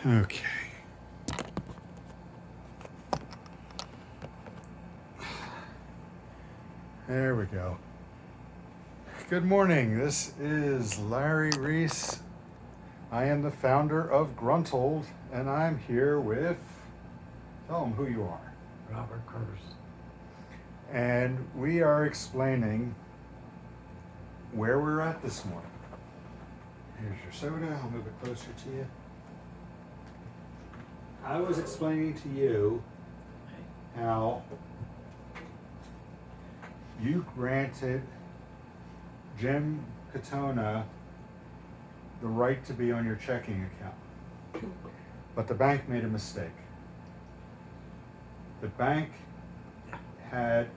Okay. There we go. Good morning. This is Larry Reese. I am the founder of Gruntled, and I'm here with, tell them who you are. Robert Curtis. And we are explaining where we're at this morning. Here's your soda. I'll move it closer to you. I was explaining to you how you granted Jim Katona the right to be on your checking account, but the bank made a mistake. The bank had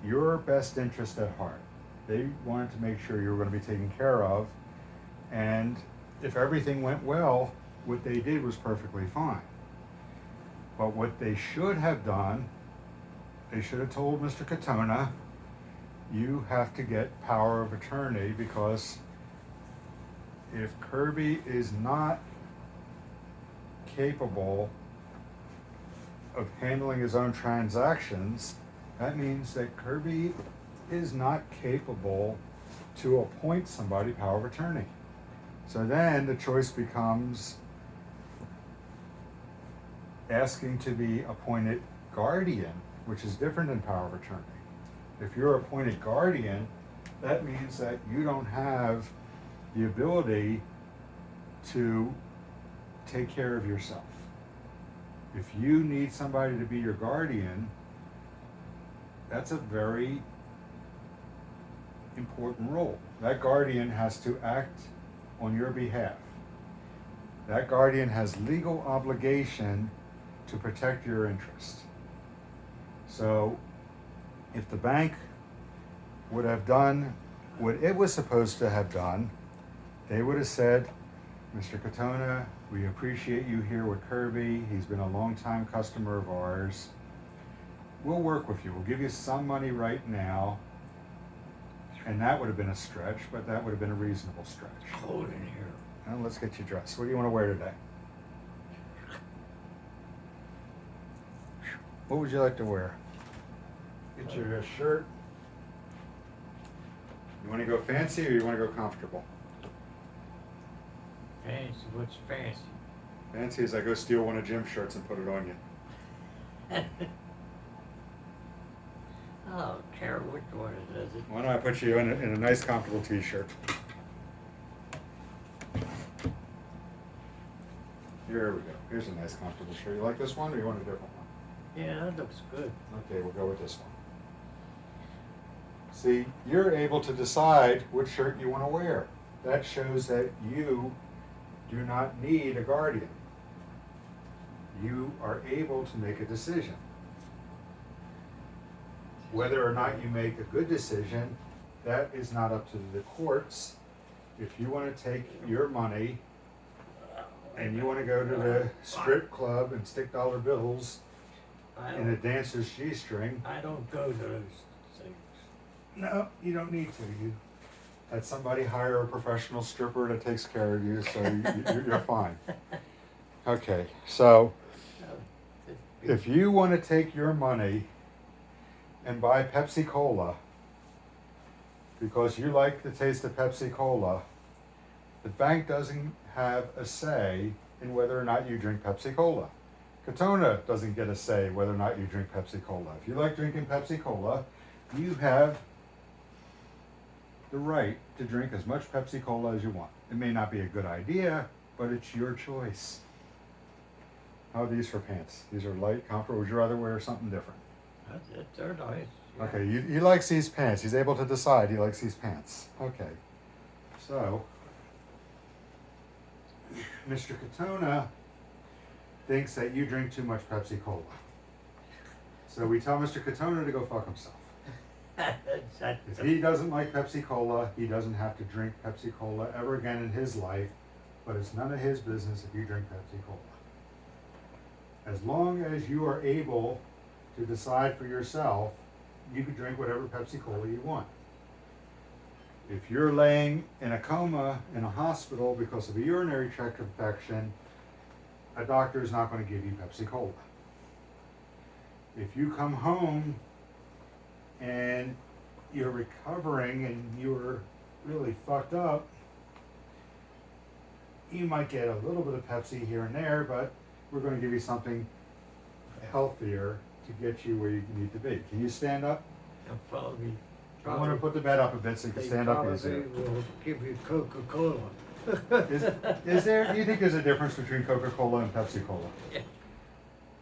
your best interest at heart. They wanted to make sure you were going to be taken care of, and if everything went well, what they did was perfectly fine. But what they should have done, they should have told Mr. Katona, you have to get power of attorney, because if Kirby is not capable of handling his own transactions, that means that Kirby is not capable to appoint somebody power of attorney. So then the choice becomes asking to be appointed guardian, which is different than power of attorney. If you're appointed guardian, that means that you don't have the ability to take care of yourself. If you need somebody to be your guardian, that's a very important role. That guardian has to act on your behalf. That guardian has legal obligation to protect your interest. So if the bank would have done what it was supposed to have done, they would have said, Mr. Katona, we appreciate you here with Kirby. He's been a long-time customer of ours. We'll work with you. We'll give you some money right now. And that would have been a stretch, but that would have been a reasonable stretch. Hold in here. Now let's get you dressed. What do you want to wear today? What would you like to wear? Get your shirt. You want to go fancy or you want to go comfortable? Fancy, what's fancy? Fancy is I go steal one of Jim's shirts and put it on you. I don't care which one it is. Why don't I put you in a nice comfortable t-shirt? Here we go. Here's a nice comfortable shirt. You like this one or you want a different one? Yeah, that looks good. Okay, we'll go with this one. See, you're able to decide which shirt you want to wear. That shows that you do not need a guardian. You are able to make a decision. Whether or not you make a good decision, that is not up to the courts. If you want to take your money and you want to go to the strip club and stick dollar bills in a dancer's G-string. I don't go to those things. No, you don't need to. You had somebody hire a professional stripper that takes care of you, so you're fine. Okay, so if you want to take your money and buy Pepsi Cola because you like the taste of Pepsi Cola, the bank doesn't have a say in whether or not you drink Pepsi Cola. Katona doesn't get a say whether or not you drink Pepsi Cola. If you like drinking Pepsi Cola, you have the right to drink as much Pepsi Cola as you want. It may not be a good idea, but it's your choice. How are these for pants? These are light, comfortable. Would you rather wear something different? That's it. They're nice. Yeah. Okay, he likes these pants. He's able to decide he likes these pants. Okay, so Mr. Katona thinks that you drink too much Pepsi Cola. So we tell Mr. Katona to go fuck himself. If he doesn't like Pepsi Cola, he doesn't have to drink Pepsi Cola ever again in his life, but it's none of his business if you drink Pepsi Cola. As long as you are able to decide for yourself, you can drink whatever Pepsi Cola you want. If you're laying in a coma in a hospital because of a urinary tract infection, a doctor is not going to give you Pepsi Cola. If you come home and you're recovering and you're really fucked up, you might get a little bit of Pepsi here and there, but we're going to give you something healthier to get you where you need to be. Can you stand up? They'll probably, I want to put the bed up a bit so you can stand up easier. They will give you Coca-Cola. Is there, do you think there's a difference between Coca-Cola and Pepsi Cola? Yeah.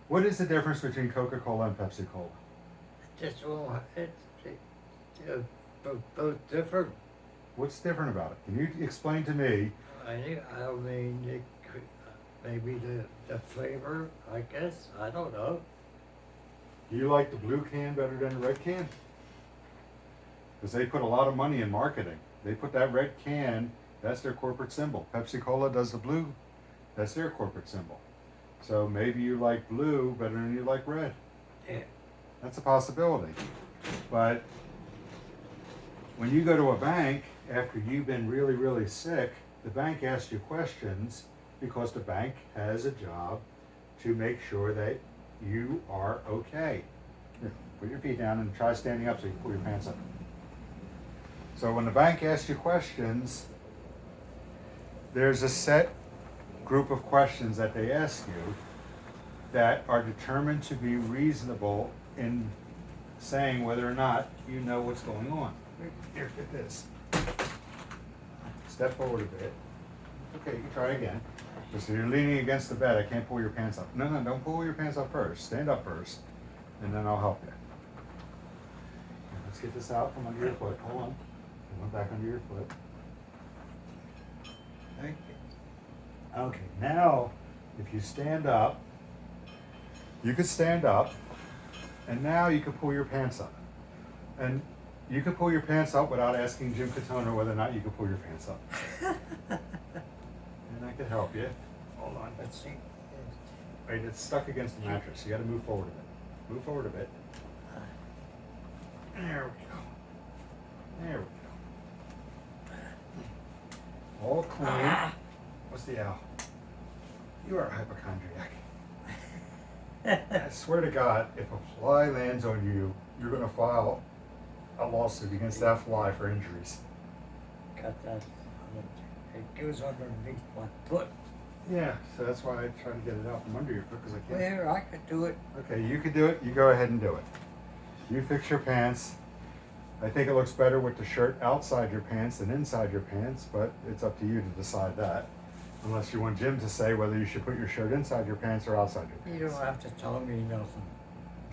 What is the difference between Coca-Cola and Pepsi Cola? Just well, both different. What's different about it? Can you explain to me? I mean, it could, maybe the flavor, I guess. I don't know. Do you like the blue can better than the red can? Because they put a lot of money in marketing. They put that red can, that's their corporate symbol. Pepsi Cola does the blue, that's their corporate symbol. So maybe you like blue better than you like red. Yeah. That's a possibility. But when you go to a bank after you've been really, really sick, the bank asks you questions because the bank has a job to make sure that you are okay. Here, put your feet down and try standing up so you can pull your pants up. So when the bank asks you questions, there's a set group of questions that they ask you that are determined to be reasonable in saying whether or not you know what's going on. Here, get this. Step forward a bit. Okay, you can try again. So you're leaning against the bed. I can't pull your pants up. No, don't pull your pants up first. Stand up first, and then I'll help you. Let's get this out from under your foot. Hold on. Come back under your foot. Thank you. Okay, now if you stand up, you could stand up, and now you can pull your pants up. And you can pull your pants up without asking Jim Katona whether or not you can pull your pants up. And I could help you. Hold on. Let's see. Right, it's stuck against the mattress. You got to move forward a bit. Move forward a bit. There we go. There we go. All clean. What's the L? You are a hypochondriac. I swear to God, if a fly lands on you, you're going to file a lawsuit against that fly for injuries. Got that. It goes underneath my foot. Yeah, so that's why I try to get it out from under your foot because I can't. There, I could do it. Okay, you could do it. You go ahead and do it. You fix your pants. I think it looks better with the shirt outside your pants than inside your pants, but it's up to you to decide that. Unless you want Jim to say whether you should put your shirt inside your pants or outside your pants. You don't have to tell me nothing.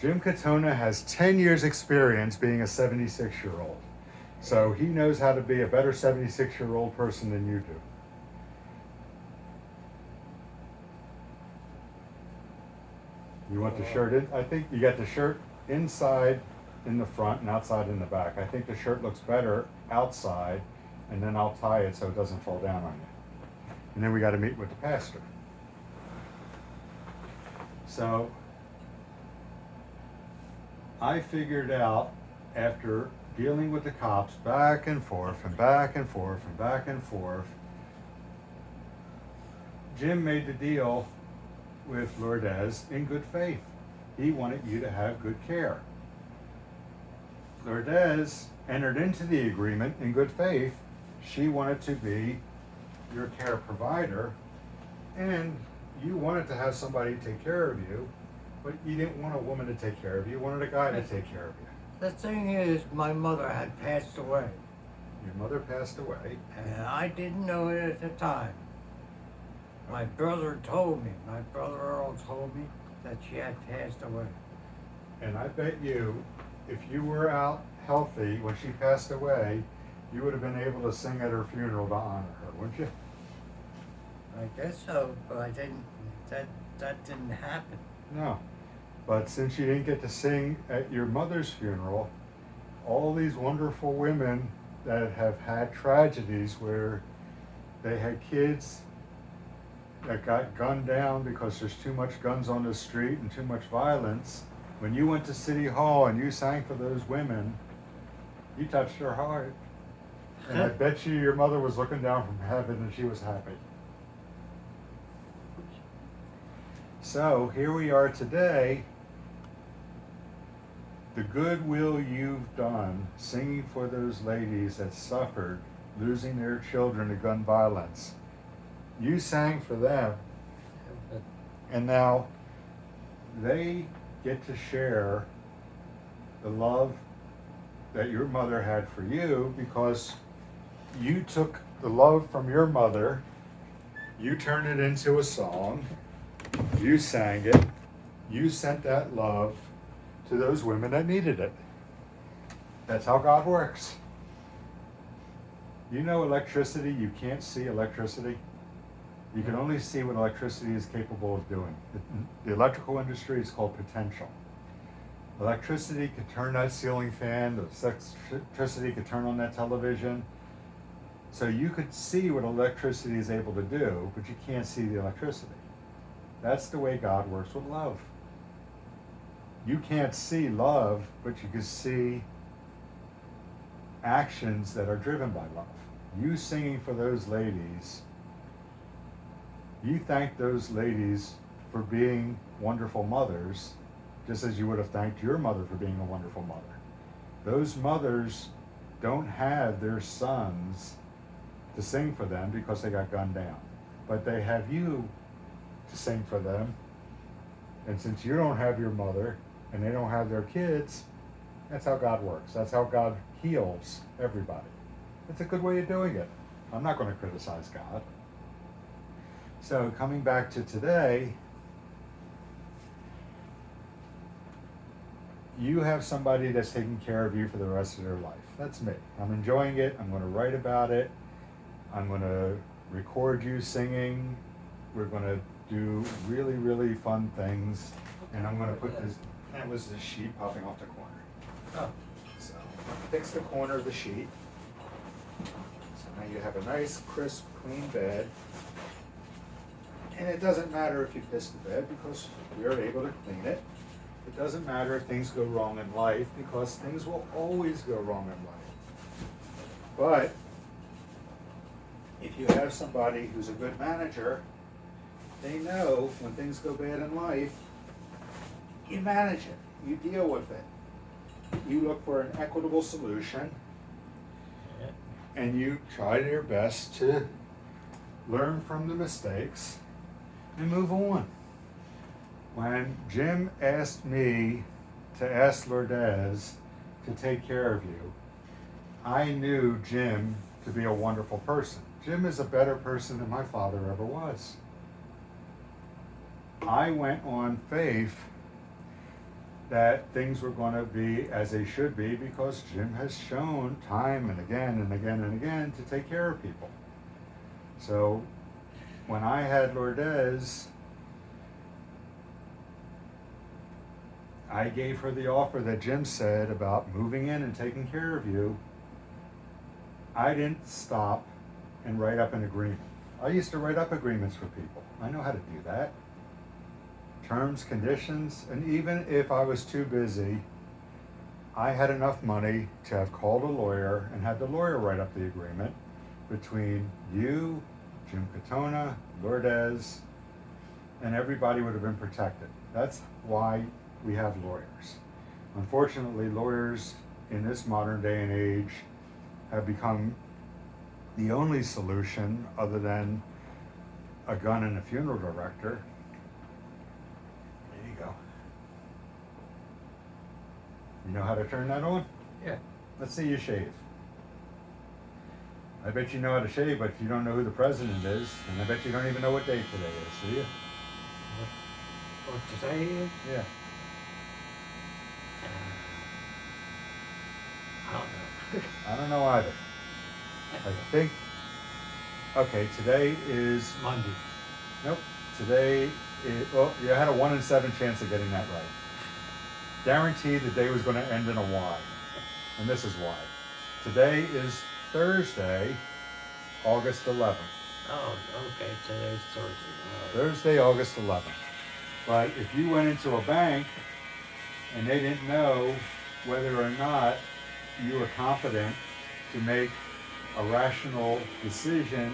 Jim Katona has 10 years experience being a 76-year-old. So he knows how to be a better 76-year-old person than you do. You want the shirt in? I think you got the shirt inside in the front and outside in the back. I think the shirt looks better outside, and then I'll tie it so it doesn't fall down on you. And then we got to meet with the pastor. So I figured out after dealing with the cops back and forth and back and forth and back and forth, Jim made the deal with Lourdes in good faith. He wanted you to have good care. Lourdes entered into the agreement in good faith. She wanted to be your care provider, and you wanted to have somebody take care of you, but you didn't want a woman to take care of you. You wanted a guy to take care of you. The thing is, my mother had passed away, Your mother passed away. and I didn't know it at the time. My brother told me, my brother Earl told me that she had passed away. And I bet you, if you were out healthy when she passed away, you would have been able to sing at her funeral to honor her, wouldn't you? I guess so, but I didn't. That didn't happen. No. But since you didn't get to sing at your mother's funeral, all these wonderful women that have had tragedies where they had kids that got gunned down because there's too much guns on the street and too much violence, when you went to City Hall and you sang for those women, you touched her heart. And I bet you your mother was looking down from heaven and she was happy. So here we are today. The goodwill you've done singing for those ladies that suffered losing their children to gun violence. You sang for them, and now they get to share the love that your mother had for you, because you took the love from your mother, you turned it into a song, you sang it, you sent that love to those women that needed it. That's how God works. You know electricity, you can't see electricity. You can only see what electricity is capable of doing. The electrical industry is called potential. Electricity could turn that ceiling fan, electricity could turn on that television. So you could see what electricity is able to do, but you can't see the electricity. That's the way God works with love. You can't see love, but you can see actions that are driven by love. You singing for those ladies, you thank those ladies for being wonderful mothers, just as you would have thanked your mother for being a wonderful mother. Those mothers don't have their sons to sing for them because they got gunned down, but they have you to sing for them. And since you don't have your mother and they don't have their kids, that's how God works. That's how God heals everybody. It's a good way of doing it. I'm not going to criticize God. So coming back to today, you have somebody that's taking care of you for the rest of their life. That's me. I'm enjoying it. I'm going to write about it. I'm going to record you singing. We're going to do really, really fun things. And I'm going to put this, that was the sheet popping off the corner. Oh. So fix the corner of the sheet. So now you have a nice, crisp, clean bed. And it doesn't matter if you piss the bed because we are able to clean it. It doesn't matter if things go wrong in life because things will always go wrong in life. But if you have somebody who's a good manager, they know when things go bad in life, you manage it, you deal with it. You look for an equitable solution and you try your best to learn from the mistakes and move on. When Jim asked me to ask Lourdes to take care of you, I knew Jim to be a wonderful person. Jim is a better person than my father ever was. I went on faith that things were going to be as they should be because Jim has shown time and again and again and again to take care of people. So when I had Lourdes, I gave her the offer that Jim said about moving in and taking care of you. I didn't stop and write up an agreement. I used to write up agreements for people. I know how to do that. Terms, conditions, and even if I was too busy, I had enough money to have called a lawyer and had the lawyer write up the agreement between you, Jim Katona, Lourdes, and everybody would have been protected. That's why we have lawyers. Unfortunately, lawyers in this modern day and age have become the only solution other than a gun and a funeral director. There you go. You know how to turn that on? Yeah. Let's see you shave. I bet you know how to shave, but you don't know who the president is, and I bet you don't even know what day today is, do you? What today is? Yeah. I don't know. I don't know either. I think, okay, today is, Monday. nope, today is, well, you had a 1 in 7 chance of getting that right. Guaranteed the day was going to end in a Y, and this is why. Today is Thursday, August 11th. Oh, okay, today's Thursday. Thursday, August 11th. But if you went into a bank and they didn't know whether or not you were competent to make a rational decision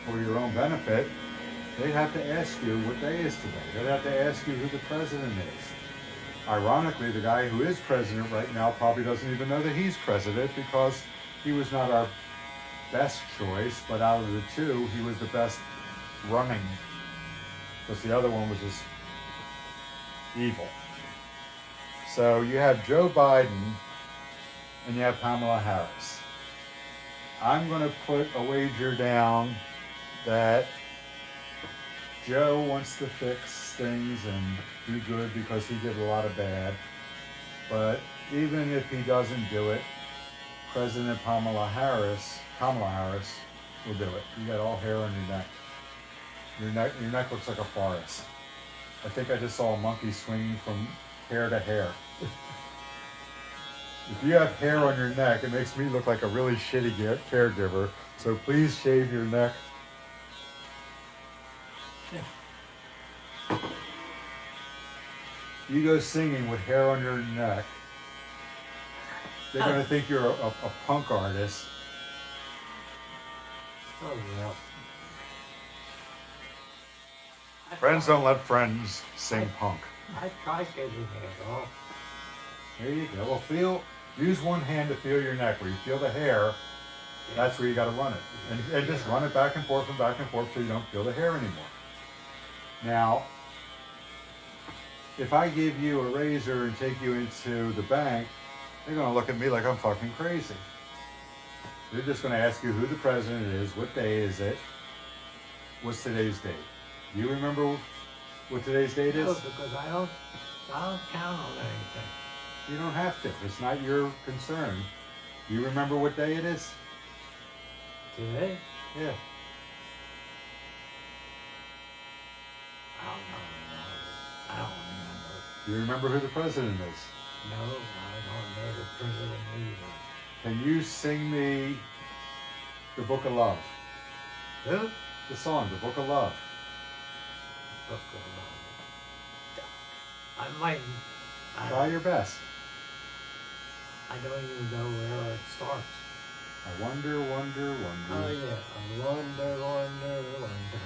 for your own benefit, they'd have to ask you what day is today. They'd have to ask you who the president is. Ironically, the guy who is president right now probably doesn't even know that he's president because he was not our best choice, but out of the two, he was the best running because the other one was just evil. So you have Joe Biden and you have Kamala Harris. I'm going to put a wager down that Joe wants to fix things and do good because he did a lot of bad. But even if he doesn't do it, President Kamala Harris will do it. You got all hair on your neck. Your neck looks like a forest. I think I just saw a monkey swinging from hair to hair. If you have hair on your neck, it makes me look like a really shitty caregiver. So please shave your neck. You go singing with hair on your neck, they're going to think you're a punk artist. Oh, yeah. Friends don't let friends sing punk. I tried getting hair off. There you go. Well, use one hand to feel your neck. Where you feel the hair, that's where you got to run it. And just run it back and forth so you don't feel the hair anymore. Now, if I give you a razor and take you into the bank, they're going to look at me like I'm fucking crazy. They're just going to ask you who the president is, what day is it, what's today's date. Do you remember what today's date is? No, because I don't count on anything. You don't have to. It's not your concern. Do you remember what day it is? Today? Yeah. I don't remember. Do you remember who the president is? No, I don't know the president either. Can you sing me the Book of Love? Who? The song, the Book of Love. Book of Love. I might. Try your best. I don't even know where it starts. I wonder, wonder, wonder. Oh yeah, I wonder, wonder, wonder.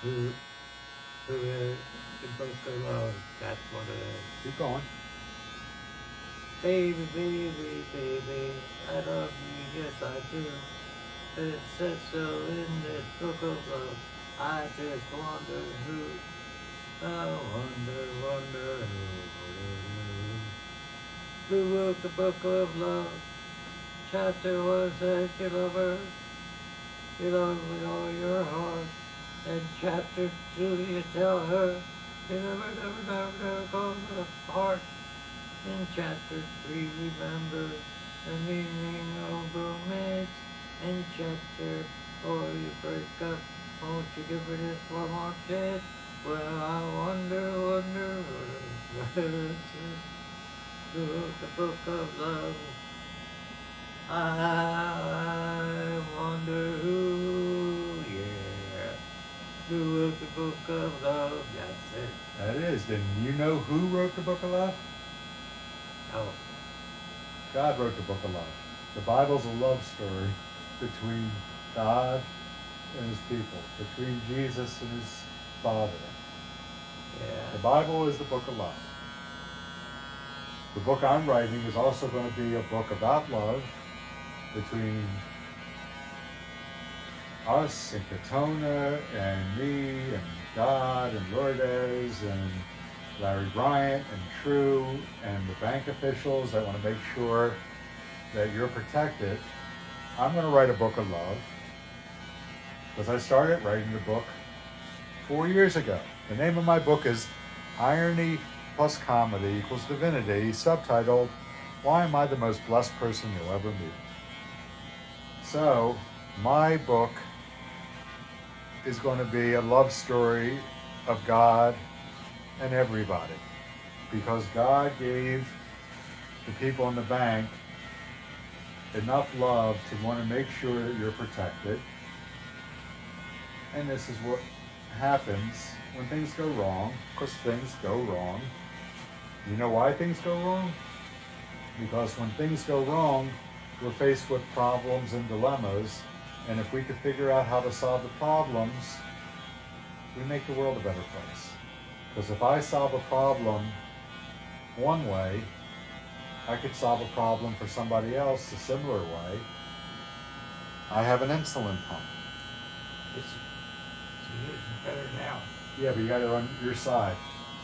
Who is the Book of Love? That's what it is. Keep going. Baby, baby, baby, I love you, yes I do. It says so in this book of love. I just wonder who. I wonder who wrote the book of love. Chapter 1 says you love her. You love her with all your heart. And chapter 2 you tell her you never go apart. In chapter 3 remember the meaning of romance. In chapter 4 you break up. Won't you give her this one more chance? Well, I wonder who wrote the book of love. I wonder who, yeah, who wrote the book of love. That's it. That is. Then you know who wrote the Book of Love? No. God wrote the Book of Love. The Bible's a love story between God and his people, between Jesus and his Father. Yeah. The Bible is the book of love. The book I'm writing is also going to be a book about love between us and Katona and me and God and Lourdes and Larry Bryant and True and the bank officials that want to make sure that you're protected. I'm going to write a book of love because I started writing the book 4 years ago. The name of my book is Irony Plus Comedy Equals Divinity, subtitled, Why Am I the Most Blessed Person You'll Ever Meet? So, my book is going to be a love story of God and everybody. Because God gave the people in the bank enough love to want to make sure that you're protected. And this is what happens when things go wrong, because things go wrong. You know why things go wrong? Because when things go wrong, we're faced with problems and dilemmas, And if we could figure out how to solve the problems, we make the world a better place. Because if I solve a problem one way, I could solve a problem for somebody else a similar way. I have an insulin pump. It's better now. Yeah, but you got it on your side.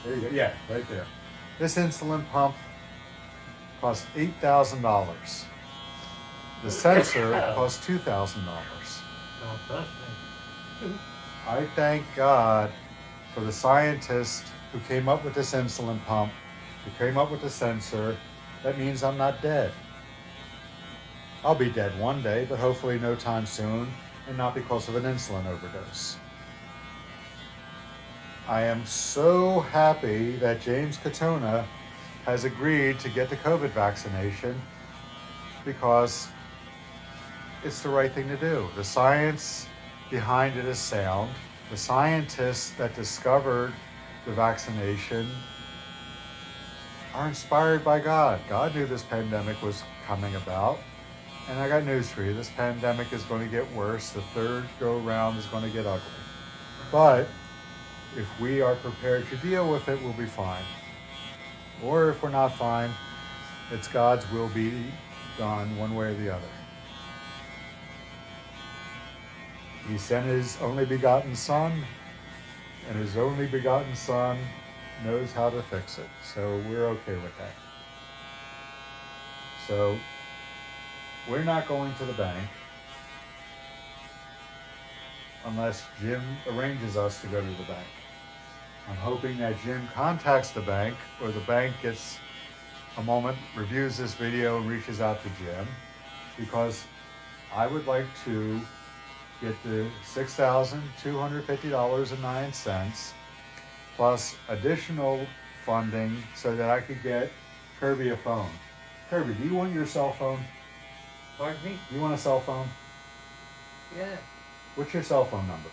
There you go. Yeah, right there. This insulin pump costs $8,000. The sensor costs $2,000. Don't trust me. I thank God for the scientist who came up with this insulin pump, who came up with the sensor. That means I'm not dead. I'll be dead one day, but hopefully no time soon, and not because of an insulin overdose. I am so happy that James Katona has agreed to get the COVID vaccination because it's the right thing to do. The science behind it is sound. The scientists that discovered the vaccination are inspired by God. God knew this pandemic was coming about. And I got news for you. This pandemic is going to get worse. The third go round is going to get ugly. But if we are prepared to deal with it, we'll be fine. Or if we're not fine, it's God's will be done one way or the other. He sent his only begotten Son, and his only begotten Son knows how to fix it. So we're okay with that. So we're not going to the bank unless Jim arranges us to go to the bank. I'm hoping that Jim contacts the bank, or the bank gets a moment, reviews this video, and reaches out to Jim, because I would like to get the $6,250.09 plus additional funding so that I could get Kirby a phone. Kirby, do you want your cell phone? Pardon me? You want a cell phone? Yeah. What's your cell phone number?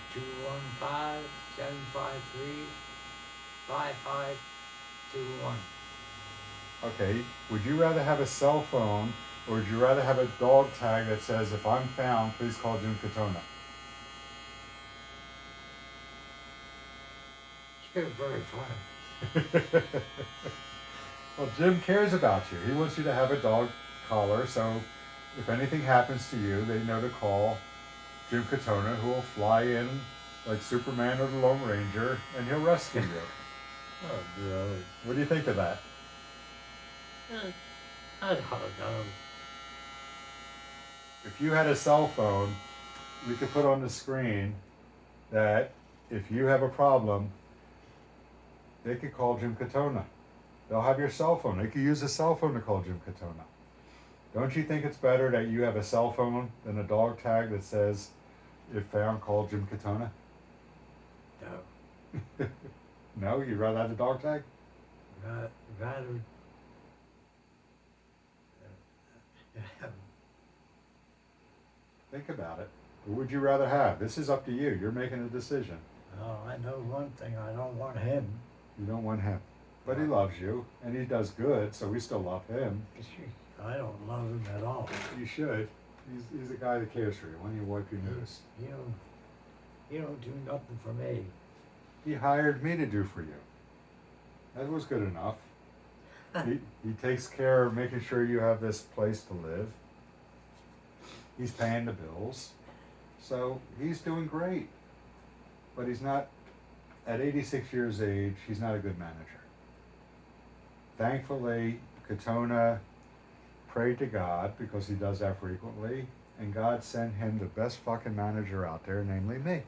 215-753-5521. Okay, would you rather have a cell phone, or would you rather have a dog tag that says, if I'm found, please call Jim Katona? You're very funny. Well, Jim cares about you. He wants you to have a dog collar, so if anything happens to you, they know to call Jim Katona, who will fly in like Superman or the Lone Ranger, and he'll rescue you. Oh, really? What do you think of that? I don't know. If you had a cell phone, we could put on the screen that if you have a problem, they could call Jim Katona. They'll have your cell phone. They could use a cell phone to call Jim Katona. Don't you think it's better that you have a cell phone than a dog tag that says, if found, call Jim Katona? No. No? You'd rather have a dog tag? Rather. Think about it. Who would you rather have? This is up to you. You're making a decision. Oh, I know one thing. I don't want him. You don't want him. But he loves you, and he does good, so we still love him. I don't love him at all. You should. He's a guy that cares for you. Why don't you wipe your nose? You don't do nothing for me. He hired me to do for you. That was good enough. He takes care of making sure you have this place to live. He's paying the bills. So he's doing great. But he's not, at 86 years of age, he's not a good manager. Thankfully, Katona prayed to God, because he does that frequently, and God sent him the best fucking manager out there, namely me.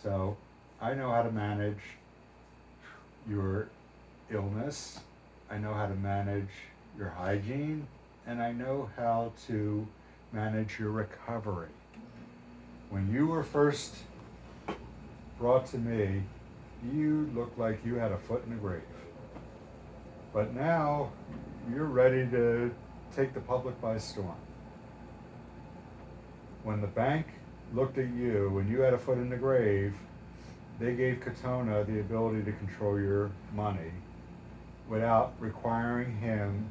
So I know how to manage your illness, I know how to manage your hygiene, and I know how to manage your recovery. When you were first brought to me, you looked like you had a foot in the grave. But now, you're ready to take the public by storm. When the bank looked at you, when you had a foot in the grave, they gave Katona the ability to control your money without requiring him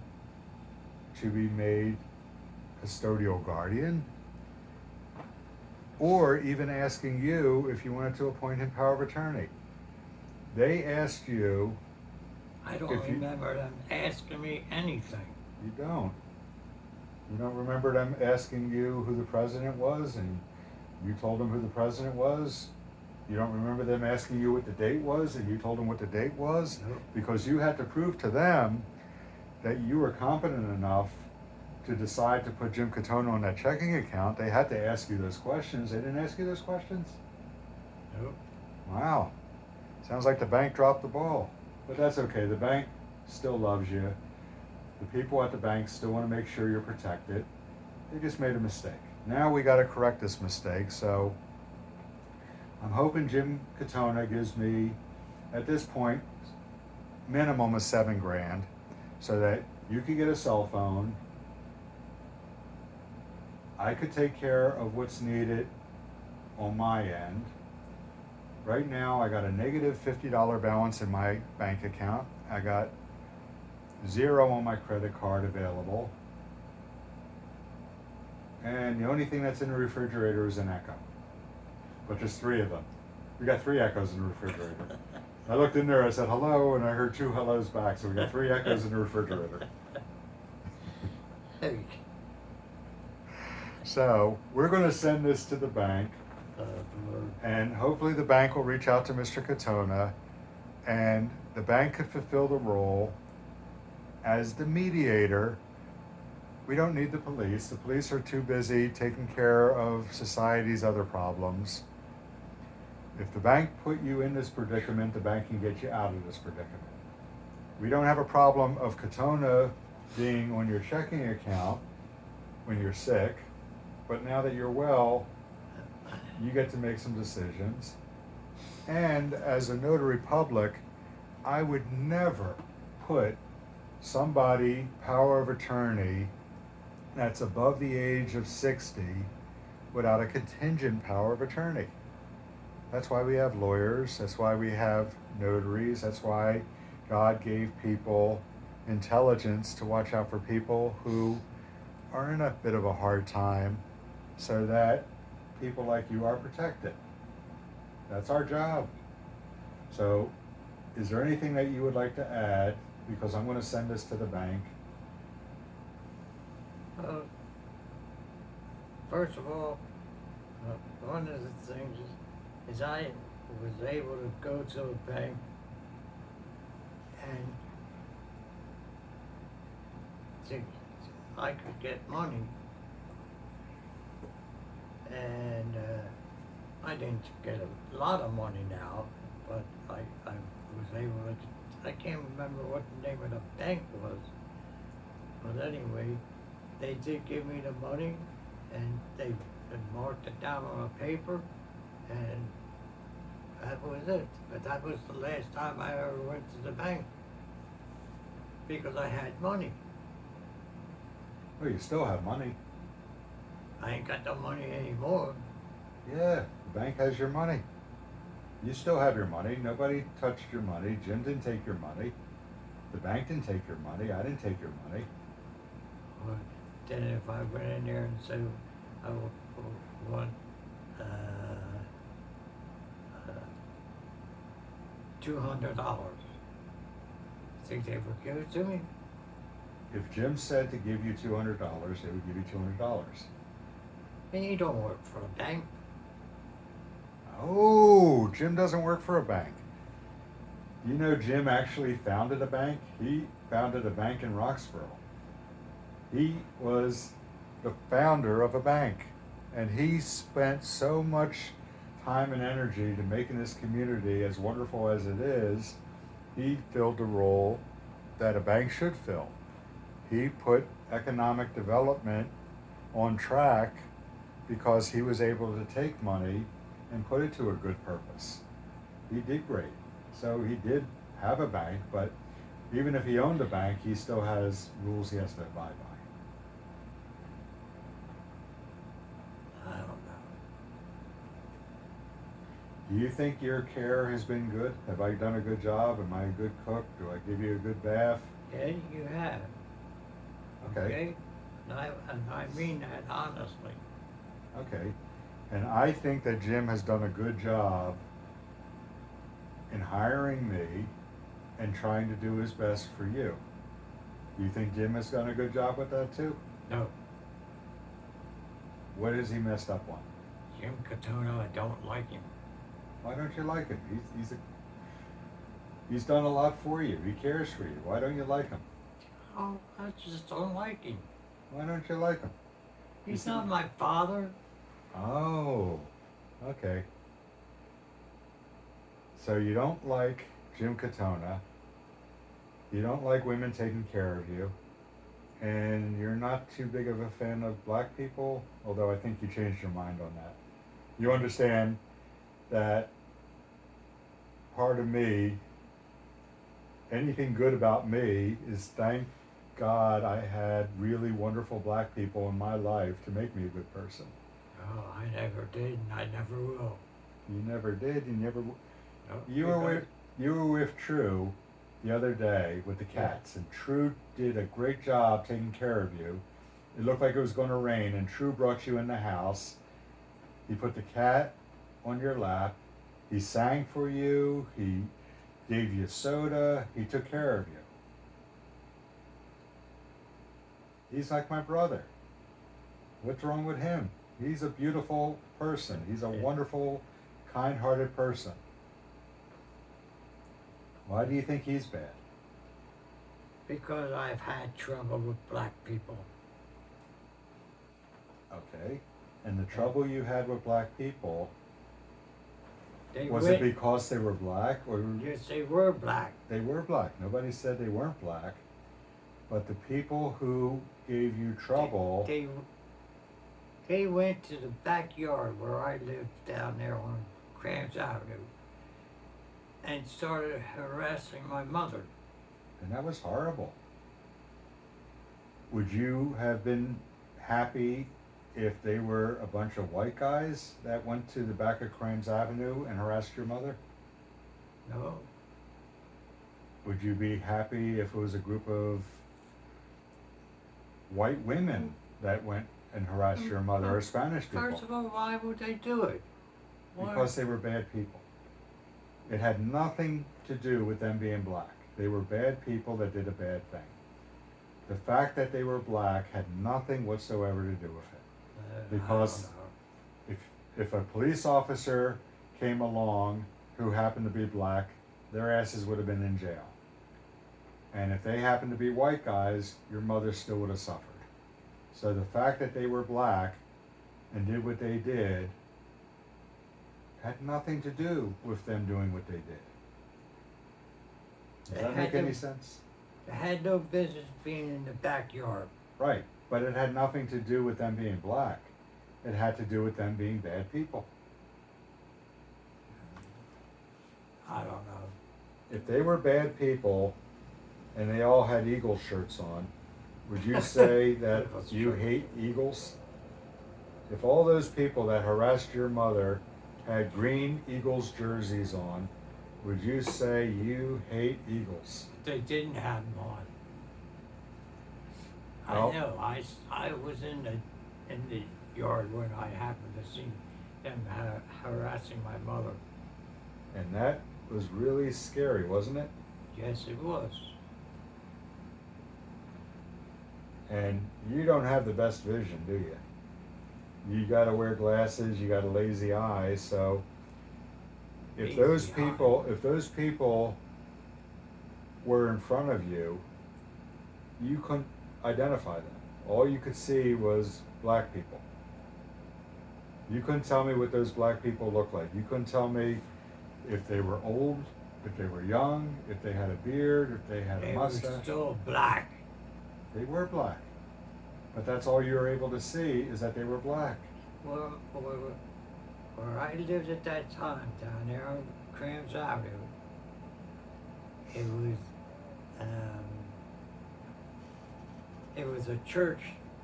to be made custodial guardian, or even asking you if you wanted to appoint him power of attorney. They asked you. I don't If you- remember them asking me anything. You don't. You don't remember them asking you who the president was and you told them who the president was? You don't remember them asking you what the date was and you told them what the date was? Nope. Because you had to prove to them that you were competent enough to decide to put Jim Katona on that checking account. They had to ask you those questions. They didn't ask you those questions? Nope. Wow. Sounds like the bank dropped the ball. But that's okay. The bank still loves you. The people at the bank still want to make sure you're protected. They just made a mistake. Now we got to correct this mistake. So I'm hoping Jim Katona gives me, at this point, minimum of $7,000 so that you could get a cell phone. I could take care of what's needed on my end. Right now, I got a negative $50 balance in my bank account. I got $0 on my credit card available. And the only thing that's in the refrigerator is an Echo. But there's 3 of them. We got 3 Echoes in the refrigerator. I looked in there, I said hello, and I heard 2 hellos back. So we got 3 Echoes in the refrigerator. Hey. So we're going to send this to the bank. And hopefully the bank will reach out to Mr. Katona, and the bank could fulfill the role as the mediator. We don't need the police. The police are too busy taking care of society's other problems. If the bank put you in this predicament, the bank can get you out of this predicament. We don't have a problem of Katona being on your checking account when you're sick, but now that you're well, you get to make some decisions. And as a notary public, I would never put somebody power of attorney that's above the age of 60 without a contingent power of attorney. That's why we have lawyers. That's why we have notaries. That's why God gave people intelligence to watch out for people who are in a bit of a hard time, so that people like you are protected. That's our job. So, is there anything that you would like to add? Because I'm going to send this to the bank. First of all, one of the things is I was able to go to a bank and think I could get money. And I didn't get a lot of money now, but I was able to, I can't remember what the name of the bank was. But anyway, they did give me the money, and they marked it down on a paper, and that was it. But that was the last time I ever went to the bank, because I had money. Well, you still have money. I ain't got no money anymore. Yeah, the bank has your money. You still have your money. Nobody touched your money. Jim didn't take your money. The bank didn't take your money. I didn't take your money. But then if I went in there and said I want $200, think they would give it to me? If Jim said to give you $200, they would give you $200. And you don't work for a bank. Oh, Jim doesn't work for a bank. You know, Jim actually founded a bank. He founded a bank in Roxborough. He was the founder of a bank, and he spent so much time and energy to making this community as wonderful as it is. He filled the role that a bank should fill. He put economic development on track because he was able to take money and put it to a good purpose. He did great. So he did have a bank, but even if he owned a bank, he still has rules he has to abide by. I don't know. Do you think your care has been good? Have I done a good job? Am I a good cook? Do I give you a good bath? Yeah, you have. Okay. And I mean that honestly. Okay. And I think that Jim has done a good job in hiring me and trying to do his best for you. Do you think Jim has done a good job with that too? No, What has he messed up on? Jim Katona, I don't like him. Why don't you like him? He's done a lot for you. He cares for you. Why don't you like him? Oh, I just don't like him. Why don't you like him? He's not my father. Oh, okay. So you don't like Jim Katona. You don't like women taking care of you. And you're not too big of a fan of black people, although I think you changed your mind on that. You understand that part of me, anything good about me is thank God I had really wonderful black people in my life to make me a good person. Oh, I never did, and I never will. You never did, you never. No, You were with True the other day with the cats, and True did a great job taking care of you. It looked like it was going to rain, and True brought you in the house. He put the cat on your lap. He sang for you. He gave you soda. He took care of you. He's like my brother. What's wrong with him? He's a beautiful person. He's a wonderful, kind-hearted person. Why do you think he's bad? Because I've had trouble with black people. Okay. And the trouble you had with black people, They was it because they were black? Or Yes, they were black. they were black. Nobody said they weren't black. But the people who gave you trouble, They went to the backyard where I lived down there on Crams Avenue and started harassing my mother. and that was horrible. Would you have been happy if they were a bunch of white guys that went to the back of Crimes Avenue and harassed your mother? No, Would you be happy if it was a group of white women that went and harassed your mother, or Spanish people? first of all, why would they do it? Why? Because they were bad people. It had nothing to do with them being black. They were bad people that did a bad thing. The fact that they were black had nothing whatsoever to do with it. Because I don't know. if a police officer came along who happened to be black, their asses would have been in jail. And if they happened to be white guys, your mother still would have suffered. So the fact that they were black and did what they did had nothing to do with them doing what they did. Does They that had make any to- sense? They had no business being in the backyard. Right, but it had nothing to do with them being black. It had to do with them being bad people. I don't know. If they were bad people and they all had Eagle shirts on, would you say that That's you true. hate Eagles? If all those people that harassed your mother had green Eagles jerseys on, would you say you hate Eagles? They didn't have them on. Well- I know. I was in the yard when I happened to see them harassing my mother. And that was really scary, wasn't it? Yes, it was. And you don't have the best vision, do you? You gotta wear glasses, you got a lazy eye, so if Lazy those eye. people were in front of you, you couldn't identify them. All you could see was black people. You couldn't tell me what those black people looked like. You couldn't tell me if they were old, if they were young, if they had a beard, if they had a They were mustache. still black. They were black. But that's all you were able to see, is that they were black. Where I lived at that time, down there on Crams Avenue, it was a church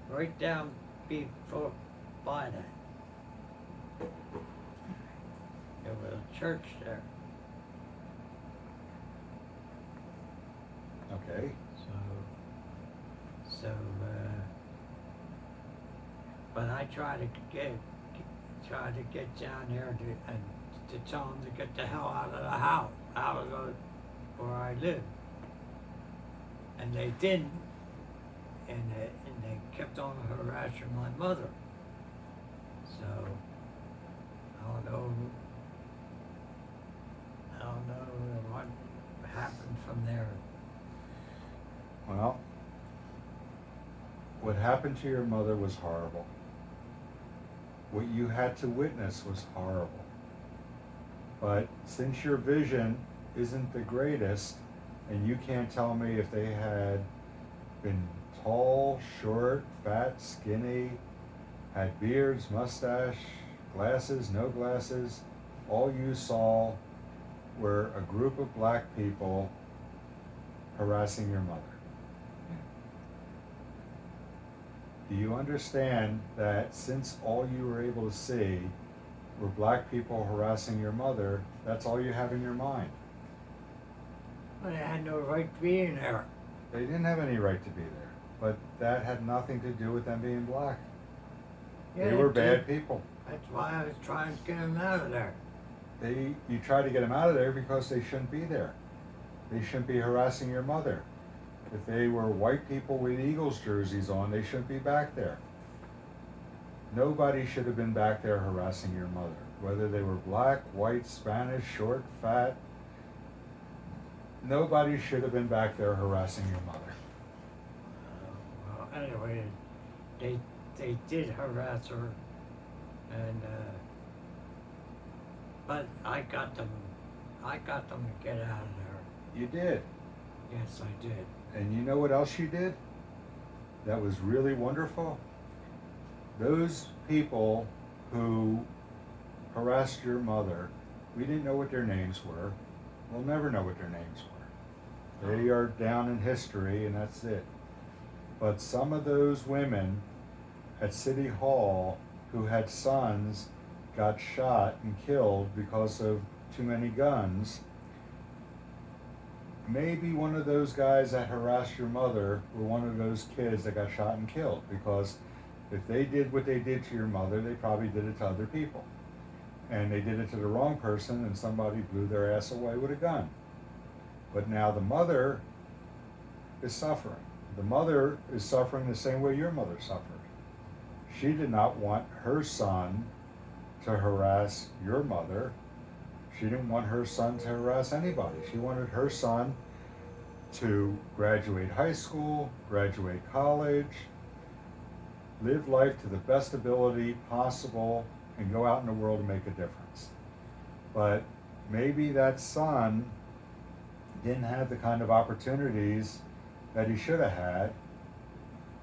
right down before by that. There was a church there. Okay. So But I try to get down there to tell them to get the hell out of the house, out of where I live. And they didn't, and they kept on harassing my mother. So I don't know what happened from there. Well, what happened to your mother was horrible. What you had to witness was horrible. But since your vision isn't the greatest, and you can't tell me if they had been tall, short, fat, skinny, had beards, mustache, glasses, no glasses, all you saw were a group of black people harassing your mother. Do you understand that since all you were able to see were black people harassing your mother, that's all you have in your mind? Well, they had no right to be in there. They didn't have any right to be there, but that had nothing to do with them being black. Yeah, They were it bad did. people. That's why I was trying to get them out of there. You tried to get them out of there because they shouldn't be there. They shouldn't be harassing your mother. If they were white people with Eagles jerseys on, they shouldn't be back there. Nobody should have been back there harassing your mother, whether they were black, white, Spanish, short, fat. Nobody should have been back there harassing your mother. Well, anyway, they did harass her, and but I got them to get out of there. You did. Yes, I did. And you know what else you did? That was really wonderful. Those people who harassed your mother, we didn't know what their names were. We'll never know what their names were. They are down in history, and that's it. But some of those women at City Hall who had sons got shot and killed because of too many guns. Maybe one of those guys that harassed your mother were one of those kids that got shot and killed, because if they did what they did to your mother, they probably did it to other people. And they did it to the wrong person, and somebody blew their ass away with a gun. But now the mother is suffering. The mother is suffering the same way your mother suffered. She did not want her son to harass your mother. She didn't want her son to harass anybody. She wanted her son to graduate high school, graduate college, live life to the best ability possible, and go out in the world and make a difference. But maybe that son didn't have the kind of opportunities that he should have had,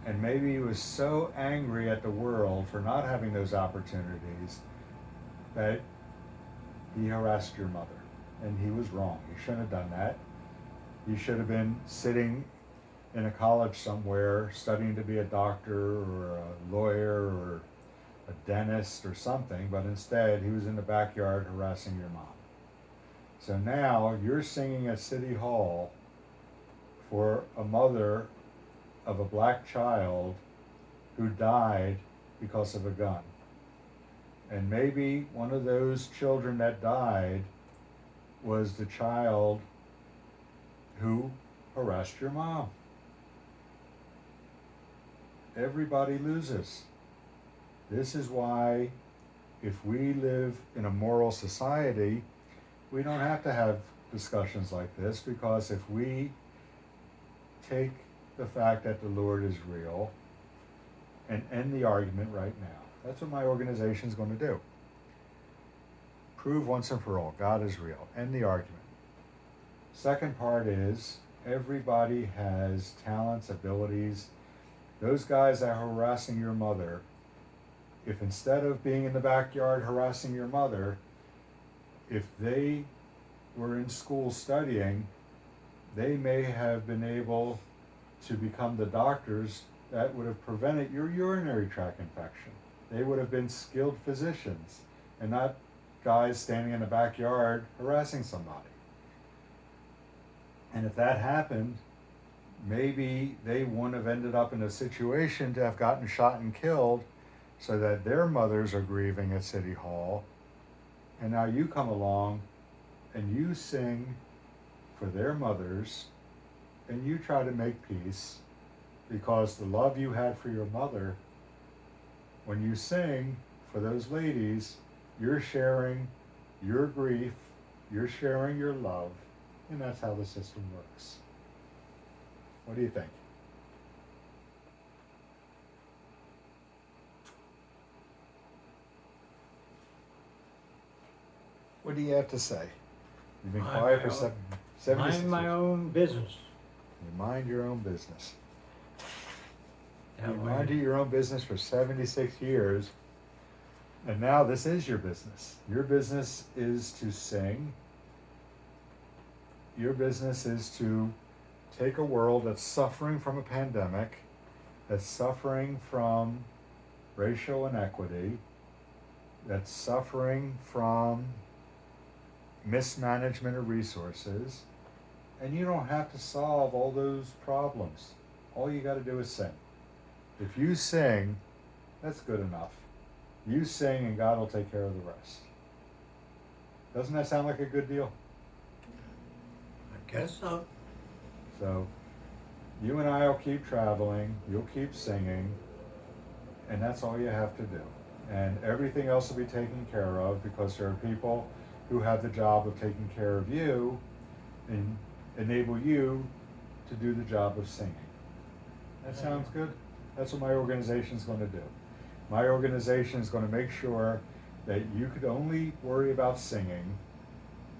and maybe he was so angry at the world for not having those opportunities that he harassed your mother. And he was wrong. He shouldn't have done that. He should have been sitting in a college somewhere studying to be a doctor or a lawyer or a dentist or something, but instead he was in the backyard harassing your mom. So now you're singing at City Hall for a mother of a black child who died because of a gun. And maybe one of those children that died was the child who harassed your mom. Everybody loses. This is why, if we live in a moral society, we don't have to have discussions like this, because if we take the fact that the Lord is real and end the argument right now, that's what my organization is going to do. Prove once and for all, God is real. End the argument. Second part is, everybody has talents, abilities. Those guys that are harassing your mother, if instead of being in the backyard harassing your mother, if they were in school studying, they may have been able to become the doctors that would have prevented your urinary tract infection. They would have been skilled physicians and not guys standing in the backyard harassing somebody. And if that happened, maybe they wouldn't have ended up in a situation to have gotten shot and killed so that their mothers are grieving at City Hall, and now you come along and you sing for their mothers, and you try to make peace, because the love you had for your mother, when you sing for those ladies, you're sharing your grief, you're sharing your love, and that's how the system works. What do you think? What do you have to say? You've been Mind quiet my for own- 76 Mind my years. own business. You mind your own business. That You way. minded your own business for 76 years, and now this is your business. Your business is to sing. Your business is to take a world that's suffering from a pandemic, that's suffering from racial inequity, that's suffering from mismanagement of resources, and you don't have to solve all those problems. All you got to do is sing. If you sing, that's good enough. You sing and God will take care of the rest. Doesn't that sound like a good deal? I guess so. So you and I will keep traveling, you'll keep singing, and that's all you have to do. And everything else will be taken care of, because there are people who have the job of taking care of you and enable you to do the job of singing. That sounds good? That's what my organization is going to do. My organization is going to make sure that you could only worry about singing,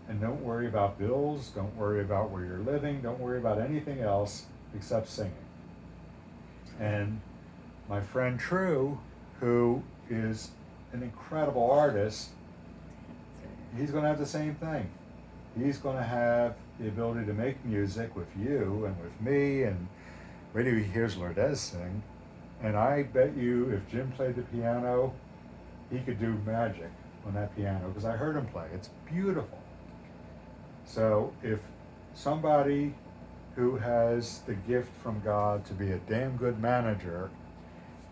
and don't worry about bills, don't worry about where you're living, don't worry about anything else except singing. And my friend True, who is an incredible artist, he's going to have the same thing. He's going to have the ability to make music with you and with me, and wait till he hears Lourdes sing. And I bet you if Jim played the piano, he could do magic on that piano, because I heard him play. It's beautiful. So if somebody who has the gift from God to be a damn good manager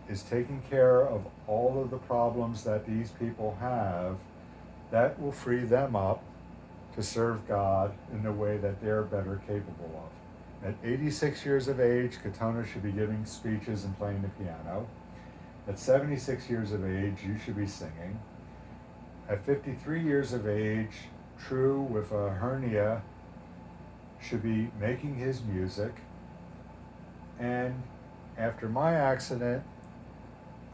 is taking care of all of the problems that these people have, that will free them up to serve God in the way that they're better capable of. At 86 years of age, Katona should be giving speeches and playing the piano. At 76 years of age, you should be singing. At 53 years of age, True, with a hernia, should be making his music. And after my accident,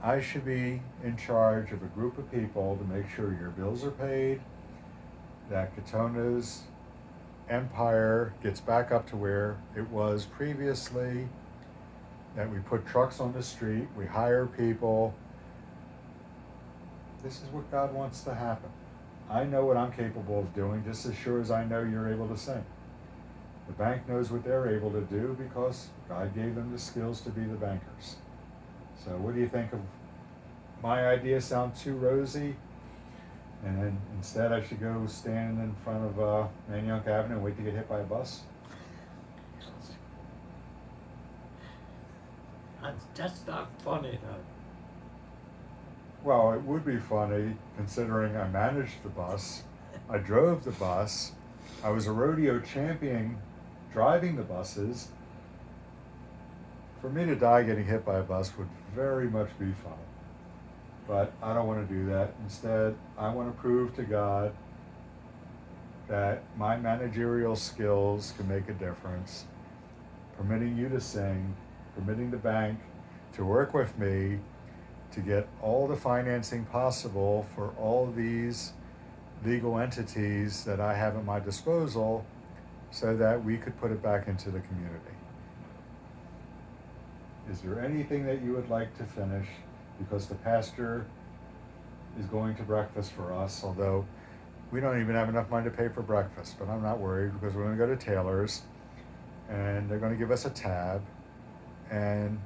I should be in charge of a group of people to make sure your bills are paid, that Katona's empire gets back up to where it was previously, that we put trucks on the street, we hire people. This is what God wants to happen. I know what I'm capable of doing, just as sure as I know you're able to sing. The bank knows what they're able to do because God gave them the skills to be the bankers. So what do you think of my idea? Sound too rosy? And then instead I should go stand in front of Manayunk Avenue and wait to get hit by a bus? That's not funny, though. Well, it would be funny considering I managed the bus, I drove the bus, I was a rodeo champion driving the buses. For me to die getting hit by a bus would very much be fun. But I don't want to do that. Instead, I want to prove to God that my managerial skills can make a difference, permitting you to sing, permitting the bank to work with me to get all the financing possible for all these legal entities that I have at my disposal, so that we could put it back into the community. Is there anything that you would like to finish? Because the pastor is going to breakfast for us, although we don't even have enough money to pay for breakfast, but I'm not worried, because we're going to go to Taylor's and they're going to give us a tab, and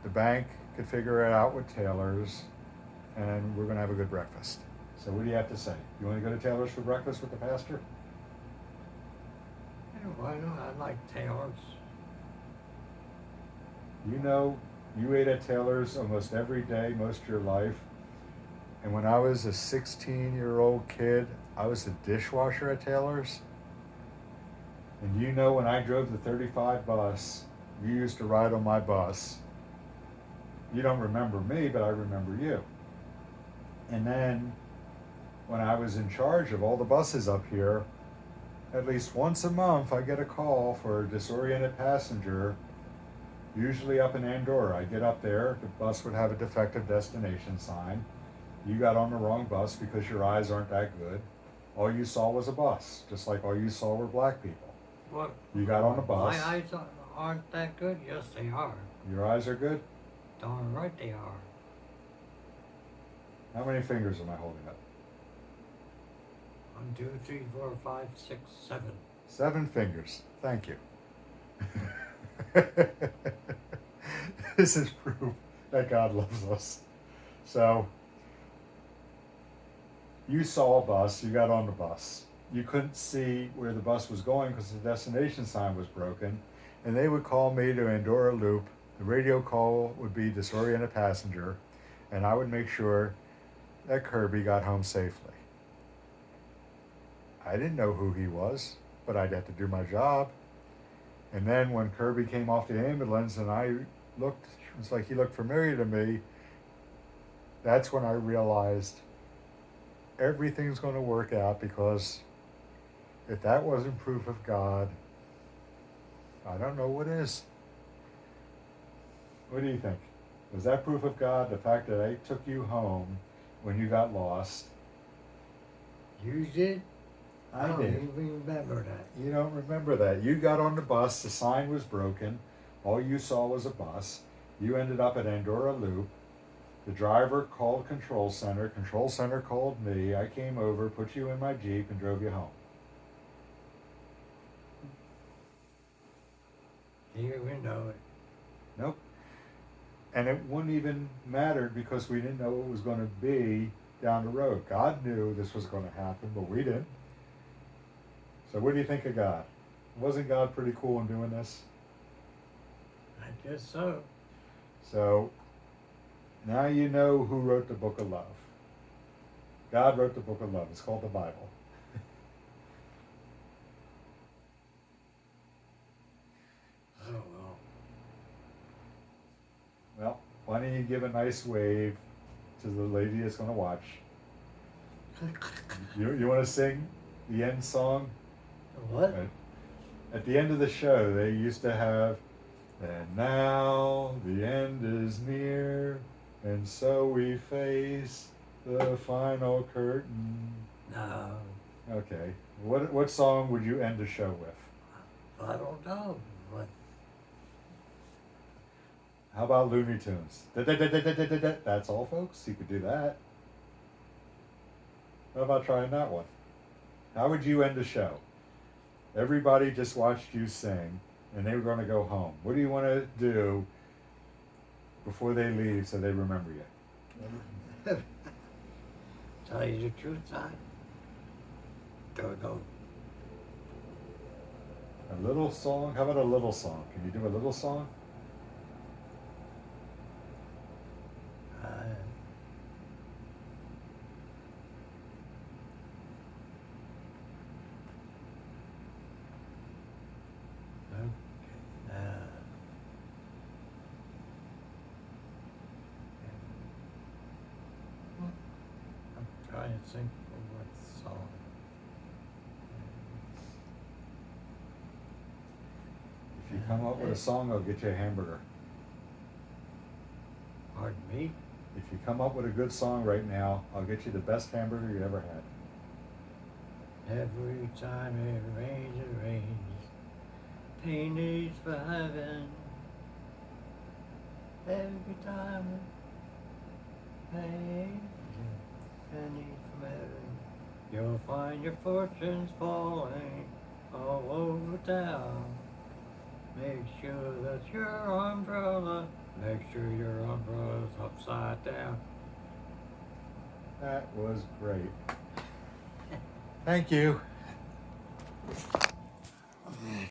the bank could figure it out with Taylor's, and we're going to have a good breakfast. So what do you have to say? You want to go to Taylor's for breakfast with the pastor? Yeah, why not? I like Taylor's. You know, you ate at Taylor's almost every day, most of your life. And when I was a 16-year-old kid, I was a dishwasher at Taylor's. And you know, when I drove the 35 bus, you used to ride on my bus. You don't remember me, but I remember you. And then when I was in charge of all the buses up here, at least once a month I get a call for a disoriented passenger, usually up in Andorra. I get up there, the bus would have a defective destination sign. You got on the wrong bus because your eyes aren't that good. All you saw was a bus, just like all you saw were black people. What? You got on the bus. My eyes aren't that good? Yes, they are. Your eyes are good? Darn right they are. How many fingers am I holding up? 1, 2, 3, 4, 5, 6, 7. 7 fingers. Thank you. This is proof that God loves us. So, you saw a bus, you got on the bus. You couldn't see where the bus was going because the destination sign was broken. And they would call me to Andorra Loop. The radio call would be disoriented passenger. And I would make sure that Kirby got home safely. I didn't know who he was, but I'd have to do my job. And then when Kirby came off the ambulance and I looked, it was like he looked familiar to me, that's when I realized everything's going to work out, because if that wasn't proof of God, I don't know what is. What do you think? Was that proof of God, the fact that I took you home when you got lost? You did? I don't did. even remember that. You don't remember that. You got on the bus, the sign was broken, all you saw was a bus. You ended up at Andorra Loop. The driver called Control Center called me, I came over, put you in my Jeep and drove you home. Do you even know it? Nope. And it wouldn't even matter because we didn't know what was going to be down the road. God knew this was going to happen, but we didn't. So what do you think of God? Wasn't God pretty cool in doing this? I guess so. So now you know who wrote the book of love. God wrote the book of love. It's called the Bible. Oh, well. Well, why don't you give a nice wave to the lady that's going to watch? You want to sing the end song? What? At the end of the show, they used to have, and now the end is near, and so we face the final curtain. No. Okay. What song would you end the show with? I don't know. What? How about Looney Tunes? Da-da-da-da-da-da-da. That's all, folks. You could do that. How about trying that one? How would you end the show? Everybody just watched you sing, and they were going to go home. What do you want to do before they leave so they remember you? Tell you the truth, I don't know. A little song? How about a little song? Can you do a little song? I'm trying to think of what song. If you come up with a song, I'll get you a hamburger. Pardon me? If you come up with a good song right now, I'll get you the best hamburger you ever had. Every time it rains, pain is for heaven. Every time it rains, penny from heaven. You'll find your fortunes falling all over town. Make sure that your umbrella's upside down. That was great. Thank you.